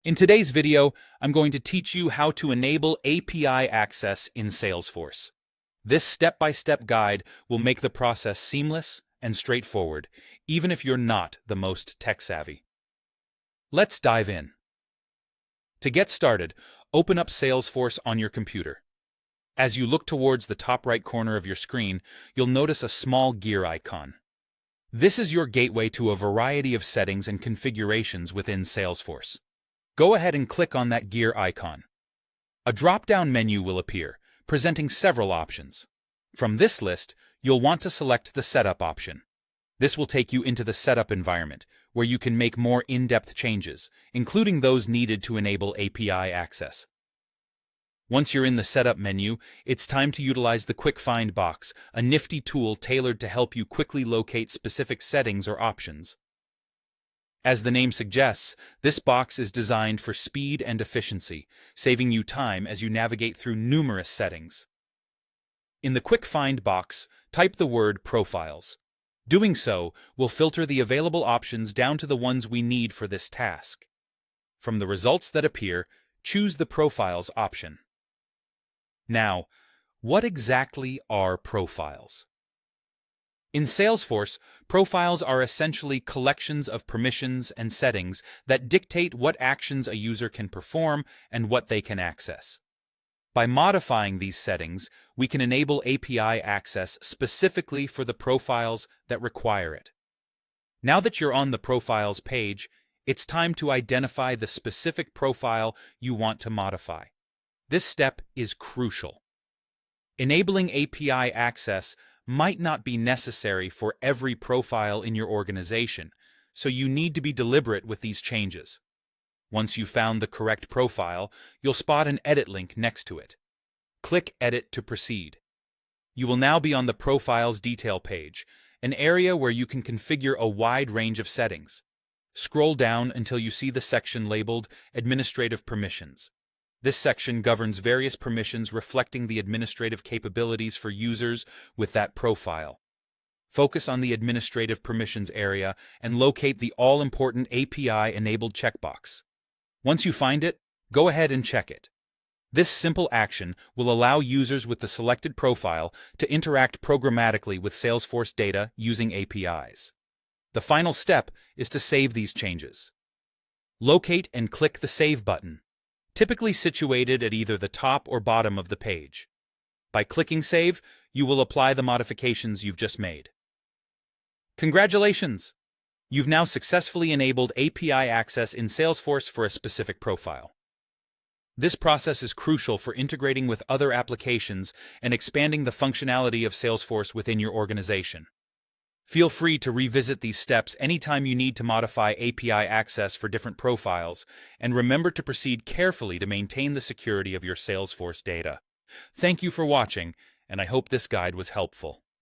In today's video, I'm going to teach you how to enable API access in Salesforce. This step-by-step guide will make the process seamless and straightforward, even if you're not the most tech-savvy. Let's dive in. To get started, open up Salesforce on your computer. As you look towards the top right corner of your screen, you'll notice a small gear icon. This is your gateway to a variety of settings and configurations within Salesforce. Go ahead and click on that gear icon. A drop-down menu will appear, presenting several options. From this list, you'll want to select the Setup option. This will take you into the Setup environment, where you can make more in-depth changes, including those needed to enable API access. Once you're in the Setup menu, it's time to utilize the Quick Find box, a nifty tool tailored to help you quickly locate specific settings or options. As the name suggests, this box is designed for speed and efficiency, saving you time as you navigate through numerous settings. In the Quick Find box, type the word Profiles. Doing so will filter the available options down to the ones we need for this task. From the results that appear, choose the Profiles option. Now, what exactly are profiles? In Salesforce, profiles are essentially collections of permissions and settings that dictate what actions a user can perform and what they can access. By modifying these settings, we can enable API access specifically for the profiles that require it. Now that you're on the Profiles page, it's time to identify the specific profile you want to modify. This step is crucial. Enabling API access might not be necessary for every profile in your organization, so you need to be deliberate with these changes. Once you've found the correct profile, you'll spot an edit link next to it. Click Edit to proceed. You will now be on the Profiles detail page, an area where you can configure a wide range of settings. Scroll down until you see the section labeled Administrative Permissions. This section governs various permissions reflecting the administrative capabilities for users with that profile. Focus on the Administrative Permissions area and locate the all-important API-enabled checkbox. Once you find it, go ahead and check it. This simple action will allow users with the selected profile to interact programmatically with Salesforce data using APIs. The final step is to save these changes. Locate and click the Save button, typically situated at either the top or bottom of the page. By clicking Save, you will apply the modifications you've just made. Congratulations! You've now successfully enabled API access in Salesforce for a specific profile. This process is crucial for integrating with other applications and expanding the functionality of Salesforce within your organization. Feel free to revisit these steps anytime you need to modify API access for different profiles, and remember to proceed carefully to maintain the security of your Salesforce data. Thank you for watching, and I hope this guide was helpful.